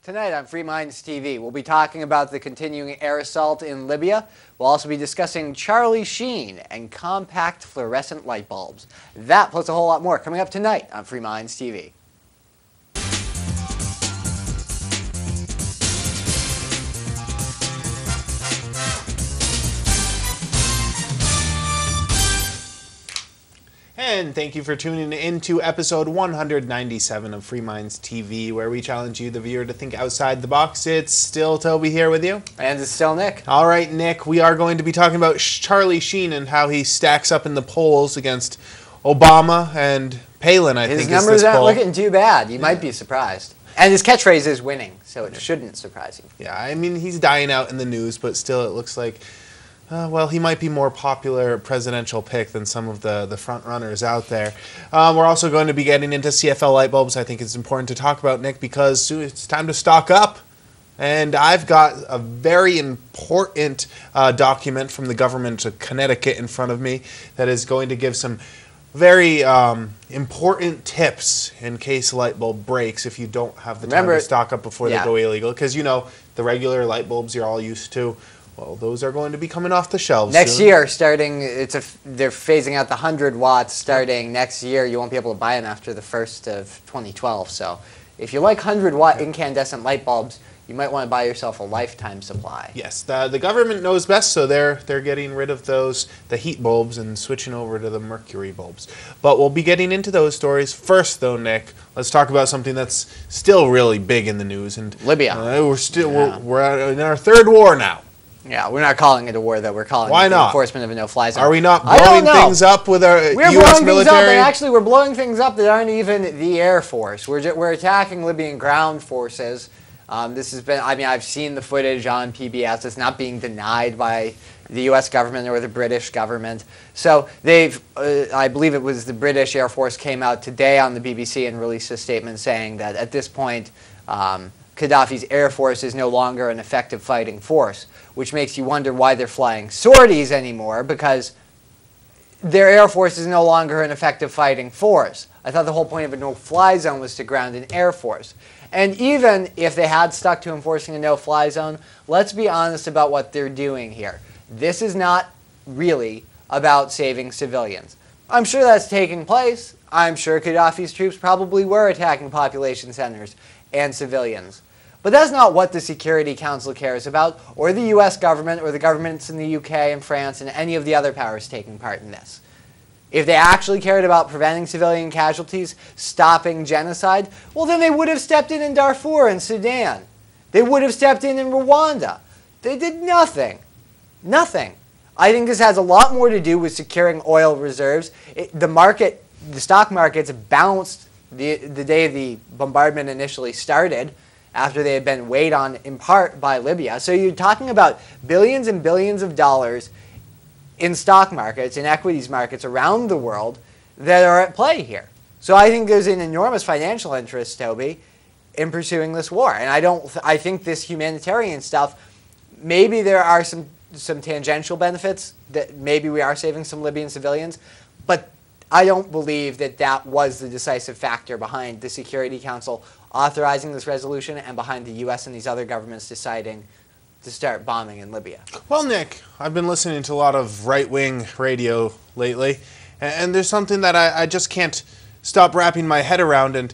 Tonight on Free Minds TV, we'll be talking about the continuing air assault in Libya. We'll also be discussing Charlie Sheen and compact fluorescent light bulbs. That plus a whole lot more coming up tonight on Free Minds TV. And thank you for tuning into episode 197 of Free Minds TV, where we challenge you, the viewer, to think outside the box. It's still Toby here with you. And it's still Nick. All right, Nick, we are going to be talking about Charlie Sheen and how he stacks up in the polls against Obama and Palin, I think is this poll. His numbers aren't looking too bad. You might be surprised. And his catchphrase is winning, so it shouldn't surprise you. Yeah, I mean, he's dying out in the news, but still it looks like... well, he might be more popular presidential pick than some of the front runners out there. We're also going to be getting into CFL light bulbs. I think it's important to talk about, Nick, because it's time to stock up. And I've got a very important document from the government of Connecticut in front of me that is going to give some very important tips in case a light bulb breaks if you don't have the time to stock up before they go illegal. Because, you know, the regular light bulbs you're all used to, well, those are going to be coming off the shelves next soon. year. Starting, they're phasing out the 100 watts starting next year. You won't be able to buy them after the 1st of 2012. So, if you like 100-watt incandescent light bulbs, you might want to buy yourself a lifetime supply. Yes, the government knows best, so they're getting rid of the heat bulbs and switching over to the mercury bulbs. But we'll be getting into those stories first, though, Nick. Let's talk about something that's still really big in the news. And Libya. We're in our third war now. Yeah, we're not calling it a war, though. We're calling it the enforcement of a no-fly zone. Are we not blowing things up with our U.S. military? We're blowing things up, and actually we're blowing things up that aren't even the Air Force. We're attacking Libyan ground forces. This has been, I mean, I've seen the footage on PBS. It's not being denied by the U.S. government or the British government. So they've, I believe it was the British Air Force came out today on the BBC and released a statement saying that at this point, Gaddafi's Air Force is no longer an effective fighting force, which makes you wonder why they're flying sorties anymore, because their Air Force is no longer an effective fighting force. I thought the whole point of a no-fly zone was to ground an Air Force. And even if they had stuck to enforcing a no-fly zone, let's be honest about what they're doing here. This is not really about saving civilians. I'm sure that's taking place. I'm sure Gaddafi's troops probably were attacking population centers and civilians. But that's not what the Security Council cares about, or the U.S. government, or the governments in the UK and France, and any of the other powers taking part in this. If they actually cared about preventing civilian casualties, stopping genocide, well, then they would have stepped in Darfur and Sudan. They would have stepped in Rwanda. They did nothing. Nothing. I think this has a lot more to do with securing oil reserves. The stock markets bounced the day the bombardment initially started, after they had been weighed on in part by Libya. So you're talking about billions and billions of dollars in stock markets, in equities markets around the world that are at play here. So I think there's an enormous financial interest, Toby, in pursuing this war. And I think this humanitarian stuff, maybe there are some tangential benefits, that maybe we are saving some Libyan civilians, but I don't believe that that was the decisive factor behind the Security Council authorizing this resolution and behind the U.S. and these other governments deciding to start bombing in Libya. Well, Nick, I've been listening to a lot of right-wing radio lately, and there's something that I just can't stop wrapping my head around. And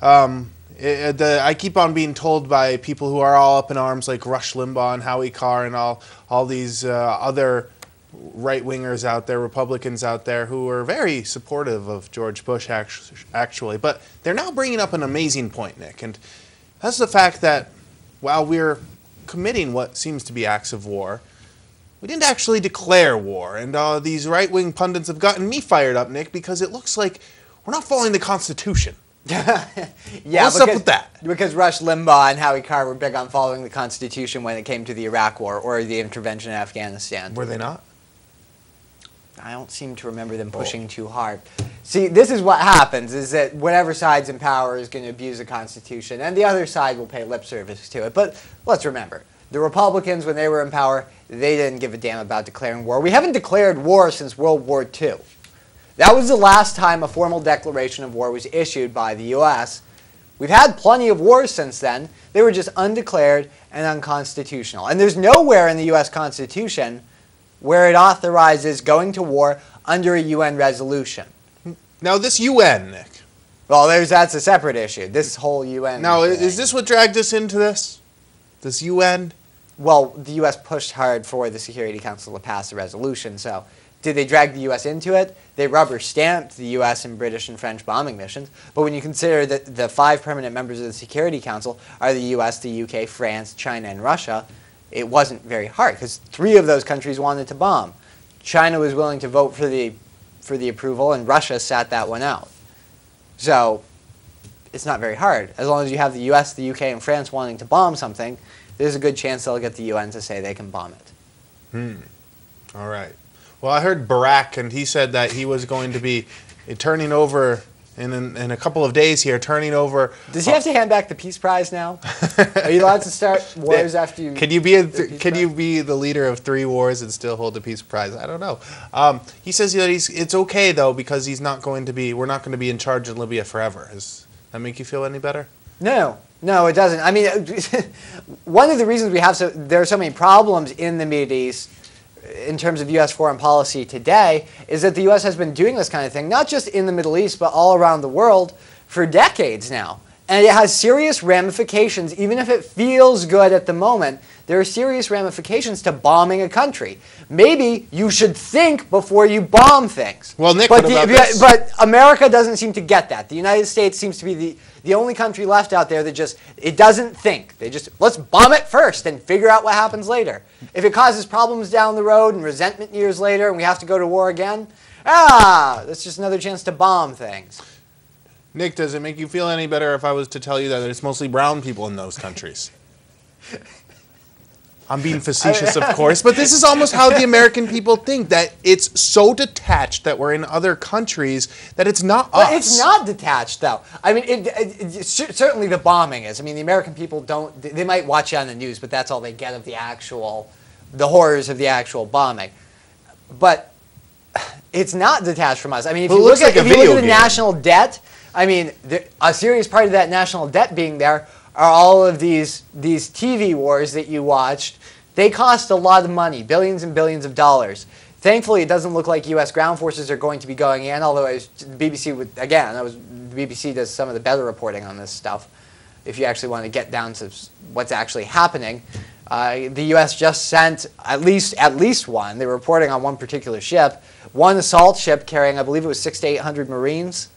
I keep on being told by people who are all up in arms, like Rush Limbaugh and Howie Carr and all these other right-wingers out there, Republicans out there, who are very supportive of George Bush, actually. But they're now bringing up an amazing point, Nick, and that's the fact that while we're committing what seems to be acts of war, we didn't actually declare war. And these right-wing pundits have gotten me fired up, Nick, because it looks like we're not following the Constitution. Yeah, what's up with that? Because Rush Limbaugh and Howie Carr were big on following the Constitution when it came to the Iraq War or the intervention in Afghanistan. Were they not? I don't seem to remember them pushing too hard. See, this is what happens, is that whatever side's in power is going to abuse the Constitution, and the other side will pay lip service to it. But let's remember, the Republicans, when they were in power, they didn't give a damn about declaring war. We haven't declared war since World War II. That was the last time a formal declaration of war was issued by the U.S. We've had plenty of wars since then. They were just undeclared and unconstitutional. And there's nowhere in the U.S. Constitution where it authorizes going to war under a UN resolution. Now, this UN, Nick. Well, that's a separate issue. This whole UN Now, thing. is this what dragged us into this? This UN? Well, the U.S. pushed hard for the Security Council to pass a resolution, so did they drag the U.S. into it? They rubber-stamped the U.S. in British and French bombing missions, but when you consider that the 5 permanent members of the Security Council are the U.S., the U.K., France, China, and Russia, it wasn't very hard, because 3 of those countries wanted to bomb. China was willing to vote for the approval, and Russia sat that one out. So it's not very hard. As long as you have the U.S., the U.K., and France wanting to bomb something, there's a good chance they'll get the UN to say they can bomb it. All right. Well, I heard Barack, and he said that he was going to be turning over in a couple of days here, turning over. Does he have to hand back the Peace Prize now? Are you allowed to start wars after you? Can you be the leader of 3 wars and still hold the Peace Prize? I don't know. He says that it's okay though because we're not going to be in charge in Libya forever. Does that make you feel any better? No, it doesn't. I mean, one of the reasons there are so many problems in the Middle East in terms of U.S. foreign policy today is that the U.S. has been doing this kind of thing, not just in the Middle East, but all around the world for decades now. And it has serious ramifications, even if it feels good at the moment. There are serious ramifications to bombing a country. Maybe you should think before you bomb things. Well, Nick, what about this? But America doesn't seem to get that. The United States seems to be the only country left out there that it doesn't think. They just, let's bomb it first and figure out what happens later. If it causes problems down the road and resentment years later and we have to go to war again, that's just another chance to bomb things. Nick, does it make you feel any better if I was to tell you that it's mostly brown people in those countries? I'm being facetious, of course, but this is almost how the American people think, that it's so detached that we're in other countries that it's not us. But it's not detached, though. I mean, certainly the bombing is. I mean, the American people they might watch it on the news, but that's all they get of the horrors of the actual bombing. But it's not detached from us. I mean, if you look at the national debt, I mean, a serious part of that national debt being there are all of these TV wars that you watched. They cost a lot of money, billions and billions of dollars. Thankfully, it doesn't look like U.S. ground forces are going to be going in, although the BBC does some of the better reporting on this stuff. If you actually want to get down to what's actually happening, the U.S. just sent at least one. They were reporting on one particular ship, one assault ship carrying, I believe it was 600 to 800 Marines.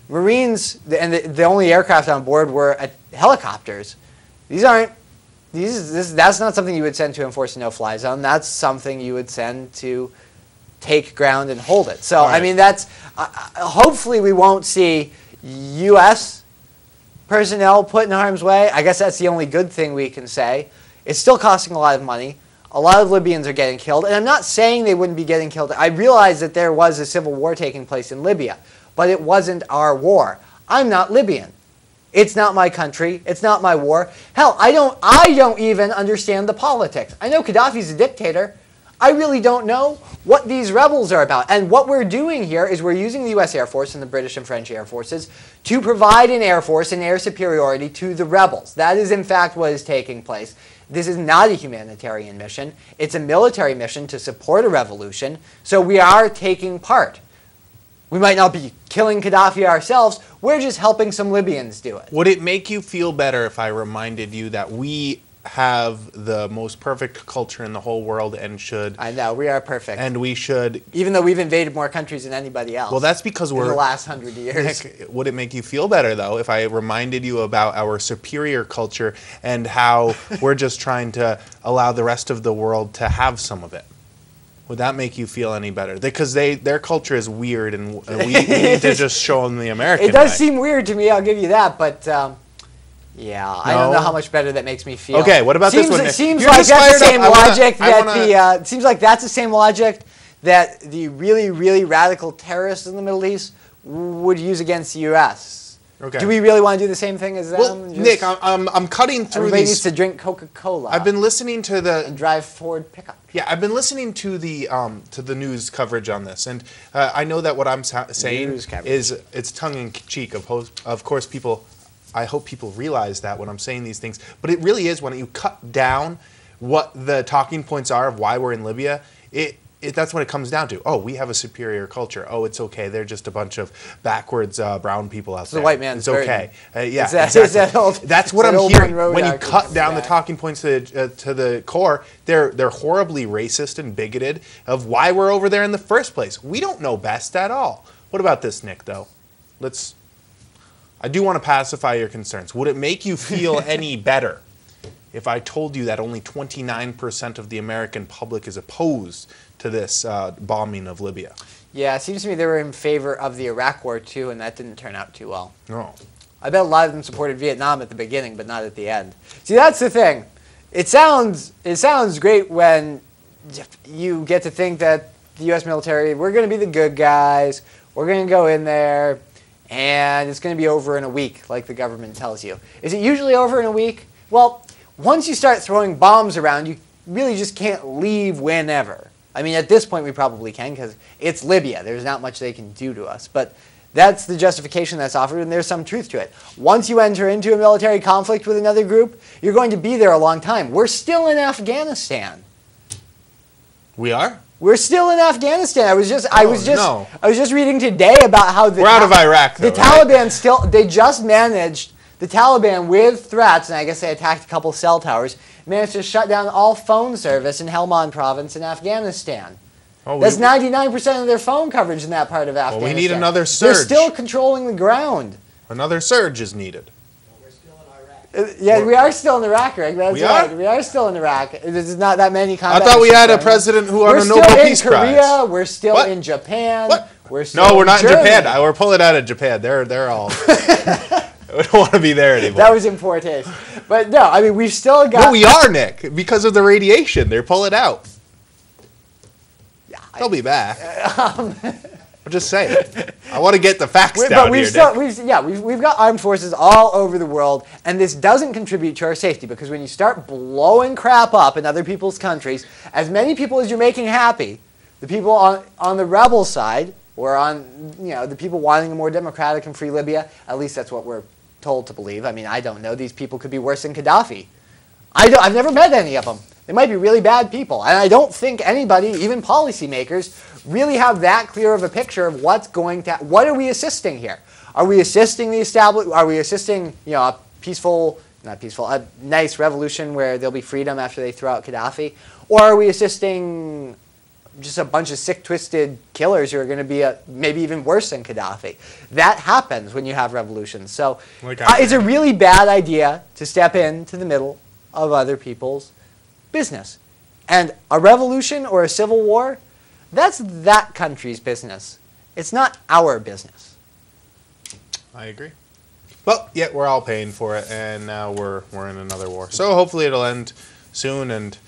Marines, and the only aircraft on board were helicopters. That's not something you would send to enforce a no-fly zone. That's something you would send to take ground and hold it. So, right. I mean, hopefully we won't see U.S. personnel put in harm's way. I guess that's the only good thing we can say. It's still costing a lot of money. A lot of Libyans are getting killed. And I'm not saying they wouldn't be getting killed. I realize that there was a civil war taking place in Libya. But it wasn't our war. I'm not Libyan. It's not my country. It's not my war. Hell, I don't even understand the politics. I know Gaddafi's a dictator. I really don't know what these rebels are about. And what we're doing here is we're using the U.S. Air Force and the British and French Air Forces to provide an air force and air superiority to the rebels. That is, in fact, what is taking place. This is not a humanitarian mission. It's a military mission to support a revolution. So we are taking part. We might not be killing Gaddafi ourselves. We're just helping some Libyans do it. Would it make you feel better if I reminded you that we have the most perfect culture in the whole world and should... I know, we are perfect. And we should... Even though we've invaded more countries than anybody else. Well, that's because we're... in the last 100 years. Nick, would it make you feel better, though, if I reminded you about our superior culture and how we're just trying to allow the rest of the world to have some of it? Would that make you feel any better? Because their culture is weird, and we need to just show them the American way. It does seem weird to me, I'll give you that, but yeah, no. I don't know how much better that makes me feel. Okay, what about this one? It seems like that's the same logic that the really, really radical terrorists in the Middle East would use against the U.S. Okay. Do we really want to do the same thing as them? Well, Nick, I'm cutting through everybody these. Needs to drink Coca-Cola. I've been listening to and drive Ford pickup. Yeah, I've been listening to the news coverage on this, and I know that what I'm saying is it's tongue in cheek. Of course, people I hope people realize that when I'm saying these things. But it really is, when you cut down what the talking points are of why we're in Libya, that's what it comes down to. Oh, we have a superior culture. Oh, it's okay. They're just a bunch of backwards brown people out there. The white man's It's okay. Yeah, exactly. That's what I'm hearing. When you cut down the back. talking points to the core, they're horribly racist and bigoted of why we're over there in the first place. We don't know best at all. What about this, Nick, though? I do want to pacify your concerns. Would it make you feel any better if I told you that only 29% of the American public is opposed to this bombing of Libya? Yeah, it seems to me they were in favor of the Iraq War, too, and that didn't turn out too well. No. I bet a lot of them supported Vietnam at the beginning, but not at the end. See, that's the thing. It sounds great when you get to think that the U.S. military, we're going to be the good guys, we're going to go in there, and it's going to be over in a week, like the government tells you. Is it usually over in a week? Well, once you start throwing bombs around, you really just can't leave whenever. I mean, at this point, we probably can, because it's Libya. There's not much they can do to us. But that's the justification that's offered, and there's some truth to it. Once you enter into a military conflict with another group, you're going to be there a long time. We're still in Afghanistan. We are? We're still in Afghanistan. I was just reading today about how we're out of Iraq, though, the Taliban they just managed, the Taliban, with threats, and I guess they attacked a couple cell towers, managed to shut down all phone service in Helmand province in Afghanistan. That's 99% of their phone coverage in that part of Afghanistan. Well, we need another surge. They're still controlling the ground. Another surge is needed. We're still in Iraq. Yeah, we are still in Iraq, Rick. That's right. Are? We are still in Iraq. There's not that many combat I thought we had a missions going on. president who won a Nobel Peace Prize. We're still in Korea. We're still What? in Japan. What? We're still No, we're not in Germany. Japan. We're pulling out of Japan. They're all... We don't want to be there anymore. That was in poor taste. But no, I mean, we've still got... No, we are, Nick. Because of the radiation. They're pulling out. Yeah, They'll be back. I'm just saying. I want to get the facts down but here, we've got armed forces all over the world, and this doesn't contribute to our safety, because when you start blowing crap up in other people's countries, as many people as you're making happy, the people on the rebel side, or on the people wanting a more democratic and free Libya, at least that's what we're told to believe. I mean, I don't know. These people could be worse than Gaddafi. I've never met any of them. They might be really bad people. And I don't think anybody, even policymakers, really have that clear of a picture of what are we assisting here? Are we assisting are we assisting, a nice revolution where there'll be freedom after they throw out Gaddafi? Or are we assisting just a bunch of sick, twisted killers who are going to be maybe even worse than Gaddafi? That happens when you have revolutions. So it's a really bad idea to step into the middle of other people's business. And a revolution or a civil war, that's that country's business. It's not our business. I agree. Well, yeah, we're all paying for it, and now we're in another war. So hopefully it'll end soon, and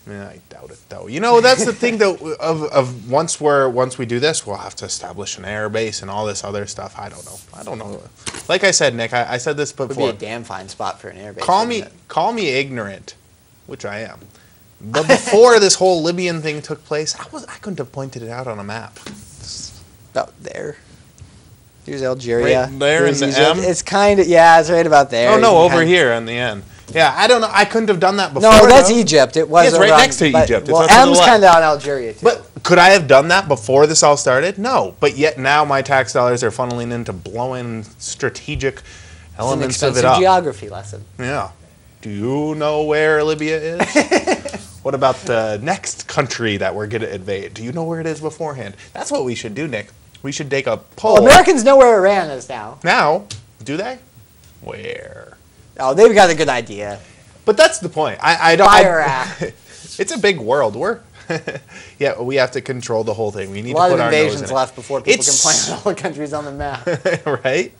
I doubt it, though. That's the thing, though, of once we do this, we'll have to establish an air base and all this other stuff. I don't know. Like I said, Nick, I said this before. It would be a damn fine spot for an air base. Call me ignorant, which I am. But before this whole Libyan thing took place, I couldn't have pointed it out on a map. About there. Here's Algeria. Right there in the M? It's kind of, it's right about there. Oh, no, over here in the end. Yeah, I don't know. I couldn't have done that before. No, that's Egypt. It was it's right next to Egypt. Well, M's kind of on Algeria, too. But could I have done that before this all started? No. But yet now my tax dollars are funneling into blowing strategic elements of it up. It's an expensive geography lesson. Yeah. Do you know where Libya is? What about the next country that we're going to invade? Do you know where it is beforehand? That's what we should do, Nick. We should take a poll. Well, Americans know where Iran is now. Now? Do they? Where? Oh, they've got a good idea. But that's the point. I don't. Fire act. It's a big world. Yeah, we have to control the whole thing. We need to put our nose in it. A lot of invasions left before people can point out all the countries on the map. Right?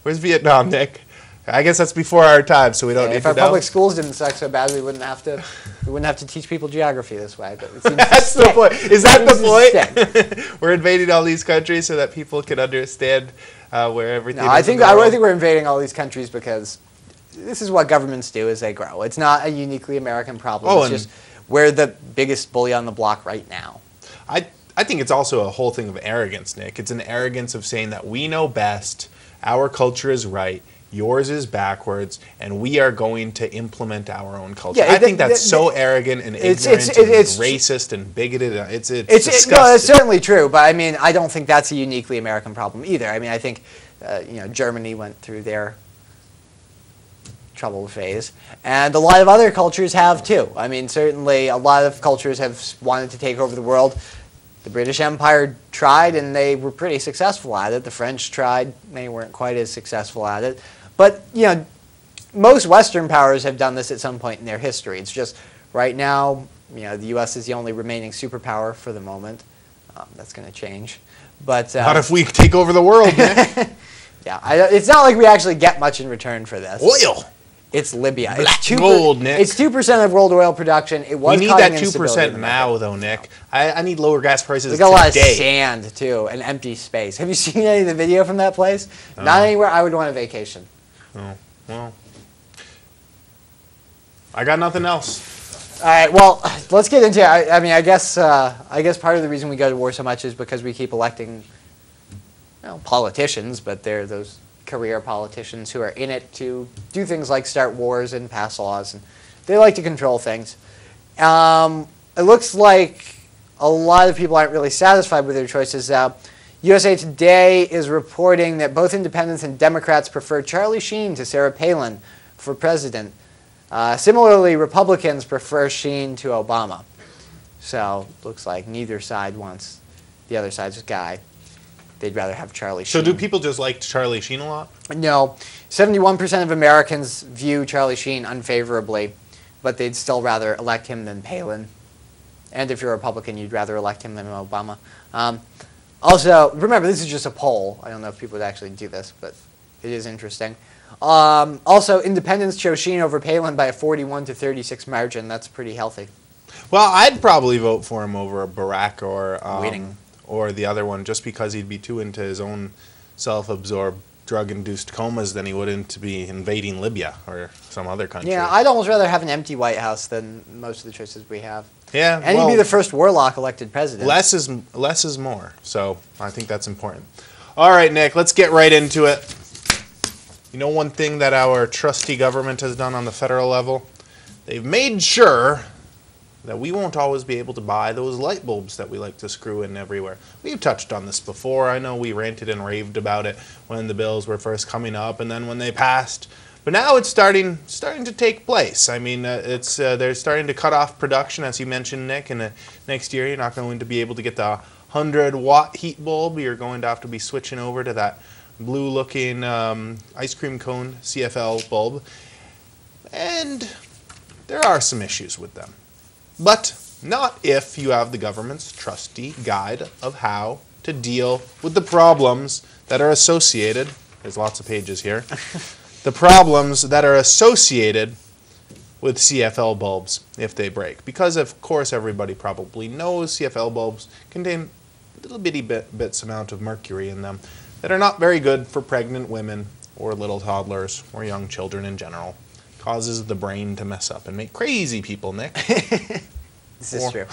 Where's Vietnam, Nick? I guess that's before our time, so we don't need to know. If our public schools didn't suck so bad, we wouldn't have to teach people geography this way. But it seems that's the point. Is that the point? We're invading all these countries so that people can understand where everything is. I think we're invading all these countries because this is what governments do as they grow. It's not a uniquely American problem. It's just we're the biggest bully on the block right now. I think it's also a whole thing of arrogance, Nick. It's an arrogance of saying that we know best, our culture is right, yours is backwards, and we are going to implement our own culture. Yeah, I think that's so arrogant and ignorant and racist and bigoted. It's disgusting. No, it's certainly true, but I mean, I don't think that's a uniquely American problem either. I mean, I think, Germany went through their troubled phase, and a lot of other cultures have too. I mean, certainly a lot of cultures have wanted to take over the world. The British Empire tried, and they were pretty successful at it. The French tried, they weren't quite as successful at it. But, most Western powers have done this at some point in their history. It's just right now, the U.S. is the only remaining superpower for the moment. That's going to change. But not if we take over the world, Nick. Yeah, it's not like we actually get much in return for this. Oil. It's Libya. Black gold, Nick. It's 2% of world oil production. It was we need that 2% now, though, Nick. I need lower gas prices today. There's a lot of sand, too, and empty space. Have you seen any of the video from that place? Not anywhere I would want a vacation. Oh, well. I got nothing else. All right, well, let's get into it. I guess part of the reason we go to war so much is because we keep electing politicians, but they're those career politicians who are in it to do things like start wars and pass laws, and they like to control things. It looks like a lot of people aren't really satisfied with their choices. USA Today is reporting that both independents and Democrats prefer Charlie Sheen to Sarah Palin for president. Similarly, Republicans prefer Sheen to Obama. So looks like neither side wants the other side's guy. They'd rather have Charlie Sheen. So do people just like Charlie Sheen a lot? No. 71% of Americans view Charlie Sheen unfavorably, but they'd still rather elect him than Palin. And if you're a Republican, you'd rather elect him than Obama. Also, remember, this is just a poll. I don't know if people would actually do this, but it is interesting. Also, independents chose Sheen over Palin by a 41-36 margin. That's pretty healthy. Well, I'd probably vote for him over Barack or the other one, just because he'd be too into his own self-absorbed, drug-induced comas than he would into be invading Libya or some other country. Yeah, I'd almost rather have an empty White House than most of the choices we have. Yeah, and he'd be the first warlock elected president. Less is more, so I think that's important. All right, Nick, let's get right into it. You know one thing that our trusty government has done on the federal level? They've made sure that we won't always be able to buy those light bulbs that we like to screw in everywhere. We've touched on this before. I know we ranted and raved about it when the bills were first coming up and then when they passed. But now it's starting to take place. I mean, they're starting to cut off production, as you mentioned, Nick. And next year, you're not going to be able to get the 100-watt heat bulb. You're going to have to be switching over to that blue-looking ice cream cone CFL bulb. And there are some issues with them. But not if you have the government's trusty guide of how to deal with the problems that are associated. There's lots of pages here. The problems that are associated with CFL bulbs if they break. Because, of course, everybody probably knows CFL bulbs contain little bitty bits amount of mercury in them that are not very good for pregnant women or little toddlers or young children in general. Causes the brain to mess up and make crazy people, Nick. This is true.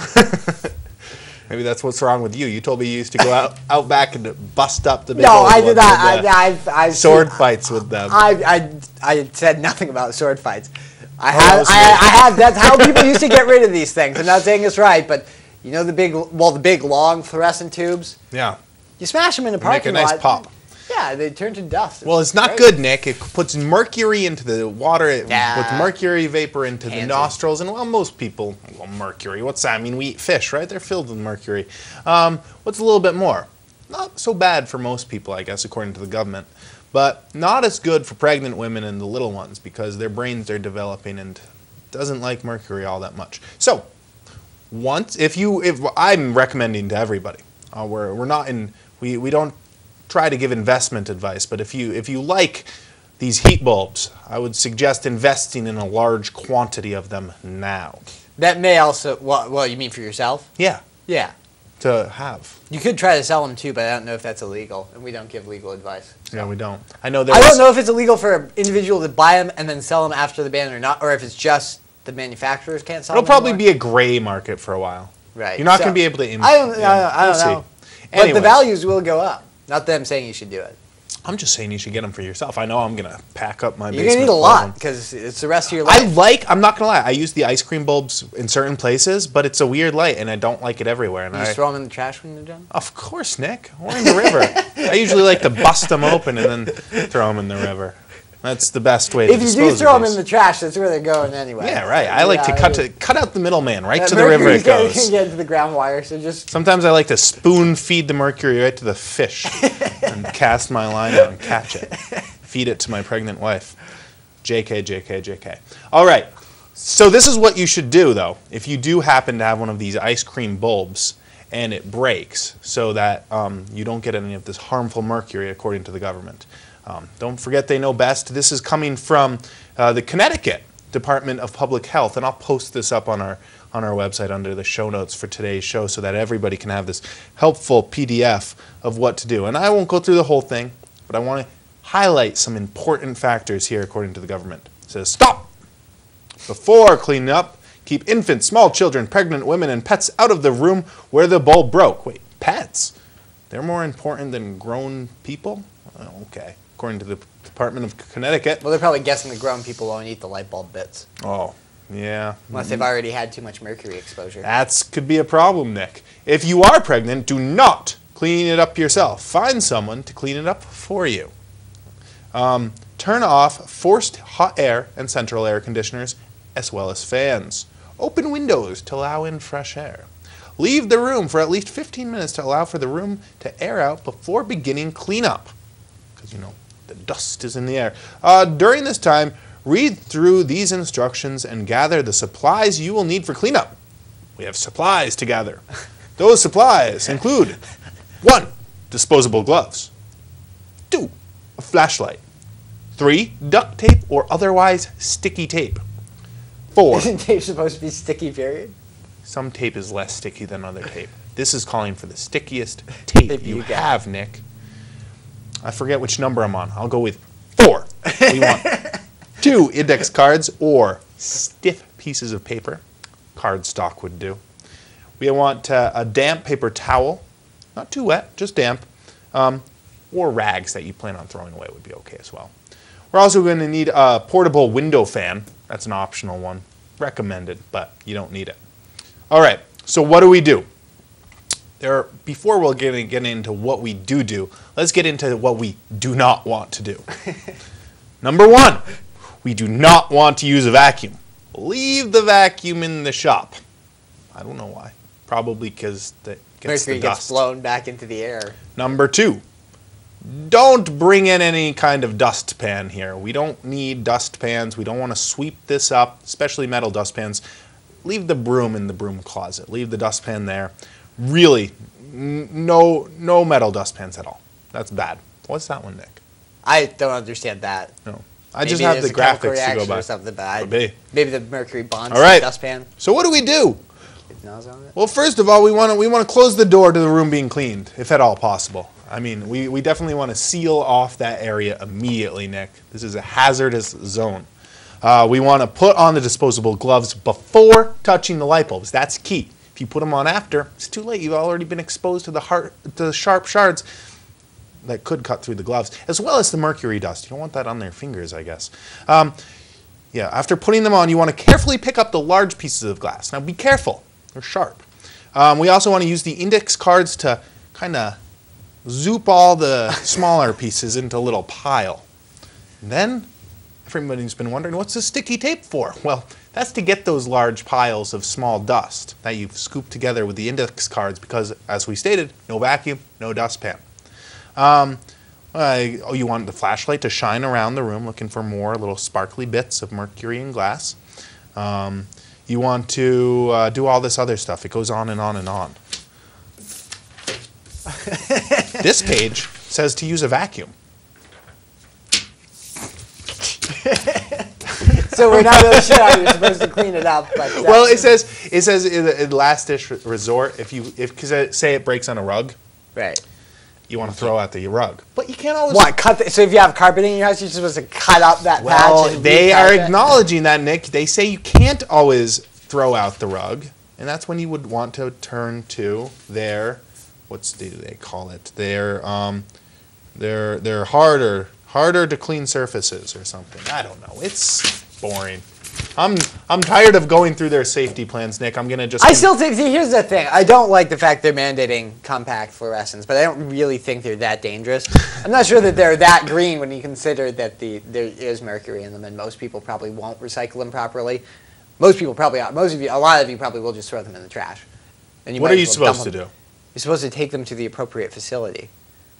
Maybe that's what's wrong with you. You told me you used to go out back and bust up the big No, old I did ones not. I've sword fights with them. I said nothing about sword fights. I have. That's how people used to get rid of these things. I'm not saying it's right, but you know the big long fluorescent tubes. Yeah. You smash them in a parking lot. Make a nice pop. Yeah, they turn to dust. Well, it's not good, Nick. It puts mercury into the water. It puts mercury vapor into the nostrils. And, well, most people, mercury, what's that? I mean, we eat fish, right? They're filled with mercury. What's a little bit more? Not so bad for most people, I guess, according to the government. But not as good for pregnant women and the little ones because their brains are developing and doesn't like mercury all that much. So, if I'm recommending to everybody, we're not in, we don't try to give investment advice, but if you like these heat bulbs, I would suggest investing in a large quantity of them now. That may also, well, you mean for yourself? Yeah. Yeah. To have. You could try to sell them too, but I don't know if that's illegal, and we don't give legal advice. So. Yeah, we don't. I don't know if it's illegal for an individual to buy them and then sell them after the ban or not, or if it's just the manufacturers can't sell them. It'll probably be a gray market for a while. Right. You're not going to be able to. I don't know. But the values will go up. Not that I'm saying you should do it. I'm just saying you should get them for yourself. I know I'm going to pack up my You're basement. going to need a lot because it's the rest of your life. I'm not going to lie, I use the ice cream bulbs in certain places, but it's a weird light, and I don't like it everywhere. And You just throw them in the trash when you're done? Of course, Nick. Or in the river. I usually like to bust them open and then throw them in the river. That's the best way to dispose of these. If you do throw them in the trash, that's where they're going anyway. Yeah, right. I like to cut out the middleman. Right to the river it goes. You can get into the ground wire, so just... Sometimes I like to spoon feed the mercury right to the fish and cast my line out and catch it. Feed it to my pregnant wife. JK, JK, JK. All right. So this is what you should do, though, if you do happen to have one of these ice cream bulbs and it breaks so that you don't get any of this harmful mercury, according to the government. Don't forget they know best. This is coming from the Connecticut Department of Public Health, and I'll post this up on our website under the show notes for today's show so that everybody can have this helpful PDF of what to do. And I won't go through the whole thing, but I want to highlight some important factors here according to the government. It says, stop! Before cleaning up, keep infants, small children, pregnant women, and pets out of the room where the bulb broke. Wait, pets? They're more important than grown people? Oh, okay. According to the Department of Connecticut. Well, they're probably guessing the grown people won't eat the light bulb bits. Oh, yeah. Unless they've already had too much mercury exposure. That could be a problem, Nick. If you are pregnant, do not clean it up yourself. Find someone to clean it up for you. Turn off forced hot air and central air conditioners, as well as fans. Open windows to allow in fresh air. Leave the room for at least 15 minutes to allow for the room to air out before beginning cleanup. Because, you know, the dust is in the air. During this time, read through these instructions and gather the supplies you will need for cleanup. We have supplies to gather. Those supplies include 1. Disposable gloves. 2. A flashlight. 3. Duct tape or otherwise sticky tape. 4. Isn't tape supposed to be sticky, period? Some tape is less sticky than other tape. This is calling for the stickiest tape you have, Nick. I forget which number I'm on. I'll go with 4. We want 2 index cards or stiff pieces of paper. Cardstock would do. We want a damp paper towel. Not too wet, just damp. Or rags that you plan on throwing away would be okay as well. We're also going to need a portable window fan. That's an optional one. Recommended, but you don't need it. All right, so what do we do? Before we'll get into what we do, let's get into what we do not want to do. Number 1, we do not want to use a vacuum. Leave the vacuum in the shop. I don't know why. Probably because it gets the mercury dust. gets blown back into the air. Number 2, don't bring in any kind of dustpan here. We don't need dustpans. We don't want to sweep this up, especially metal dustpans. Leave the broom in the broom closet. Leave the dustpan there. Really, no metal dustpans at all. That's bad. What's that one, Nick? I don't understand that. No. I just have the graphics to go by. Or something, but Maybe the mercury bonds all right. to the dustpan. So what do we do? On it. Well, first of all, we want to close the door to the room being cleaned, if at all possible. I mean, we definitely want to seal off that area immediately, Nick. This is a hazardous zone. We want to put on the disposable gloves before touching the light bulbs. That's key. If you put them on after, it's too late. You've already been exposed to the sharp shards that could cut through the gloves, as well as the mercury dust. You don't want that on their fingers, I guess. Yeah, after putting them on, you want to carefully pick up the large pieces of glass. Now, be careful. They're sharp. We also want to use the index cards to kind of zoop all the smaller pieces into a little pile. And then, everybody's been wondering, what's the sticky tape for? Well, that's to get those large piles of small dust that you've scooped together with the index cards because, as we stated, no vacuum, no dustpan. You want the flashlight to shine around the room looking for more little sparkly bits of mercury and glass. You want to do all this other stuff. It goes on and on and on. This page says to use a vacuum. So we're not really sure how you're supposed to clean it up. But well, it says in last dish resort, because say it breaks on a rug, right? You want to throw out the rug, but you can't always. What so if you have carpeting in your house, you're supposed to cut up that patch. Well, they are acknowledging that, Nick. They say you can't always throw out the rug, and that's when you would want to turn to their, do they call it? Their They're harder to clean surfaces or something. I don't know. It's boring. I'm tired of going through their safety plans, Nick. I'm gonna just. I still think. See, here's the thing. I don't like the fact they're mandating compact fluorescents, but I don't really think they're that dangerous. I'm not sure that they're that green when you consider that there is mercury in them, and most people probably won't recycle them properly. Most people probably, a lot of you probably will just throw them in the trash. And you What are you supposed to do? You're supposed to take them to the appropriate facility.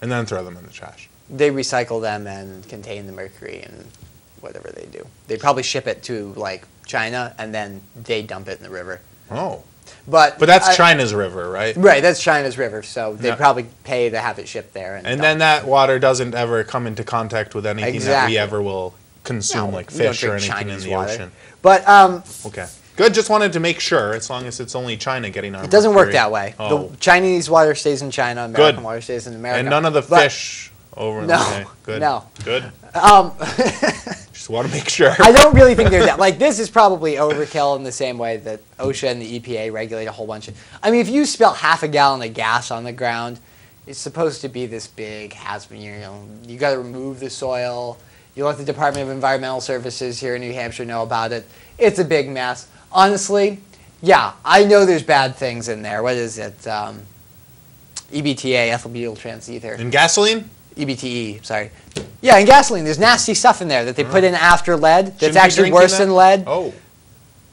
And then throw them in the trash. They recycle them and contain the mercury and whatever they do. They probably ship it to like China and then they dump it in the river. Oh. But that's China's river, right? Right, that's China's river, so they probably pay to have it shipped there. And then that water doesn't ever come into contact with anything that we ever will consume, like fish or anything Chinese in the ocean. But okay. Good, just wanted to make sure, as long as it's only China getting our It doesn't mercury. work that way. Oh. The Chinese water stays in China, American water stays in America. And none of the fish over in the UK. Good. No. Good. Just want to make sure. I don't really think they're that. Like, this is probably overkill in the same way that OSHA and the EPA regulate a whole bunch of... I mean, if you spill half a gallon of gas on the ground, it's supposed to be this big hazmat. You got to remove the soil. You let the Department of Environmental Services here in New Hampshire know about it. It's a big mess. Honestly, yeah, I know there's bad things in there. What is it? EBTA, ethyl butyl transether. In gasoline? EBTE, sorry. Yeah, in gasoline, there's nasty stuff in there that they put in after lead that's Shouldn't actually worse than lead. Oh.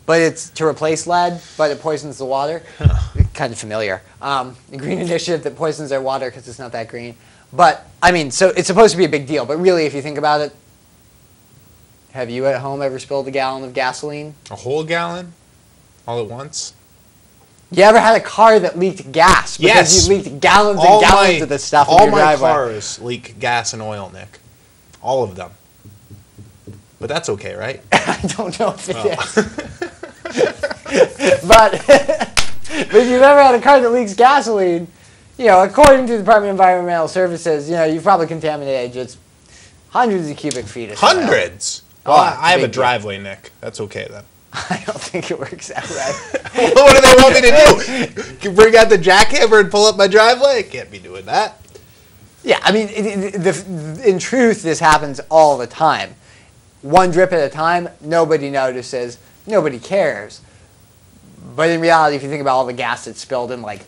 But it's to replace lead, but it poisons the water. Kind of familiar. The Green Initiative that poisons their water because it's not that green. But, I mean, so it's supposed to be a big deal. But really, if you think about it, have you at home ever spilled a gallon of gasoline? A whole gallon? All at once? You ever had a car that leaked gas? Because you leaked gallons and gallons of this stuff in your driveway. All my cars leak gas and oil, Nick. All of them. But that's okay, right? I don't know if it is. But if you've ever had a car that leaks gasoline, according to the Department of Environmental Services, you've probably contaminated just hundreds of cubic feet of soil. Hundreds? Well, I have a driveway, Nick. That's okay, then. I don't think it works that way. What do they want me to do? Bring out the jackhammer and pull up my driveway? I can't be doing that. Yeah, I mean, in truth, this happens all the time. One drip at a time, nobody notices, nobody cares. But in reality, if you think about all the gas that's spilled in, like,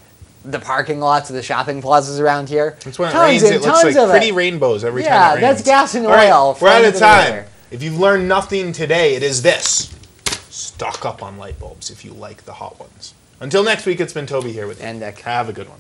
the parking lots of the shopping plazas around here, that's when it rains, it looks like pretty rainbows every time it rains. Yeah, that's gas and oil. All right, we're out of time. If you've learned nothing today, it is this. Stock up on light bulbs if you like the hot ones. Until next week, it's been Toby here with you. And Nick. Have a good one.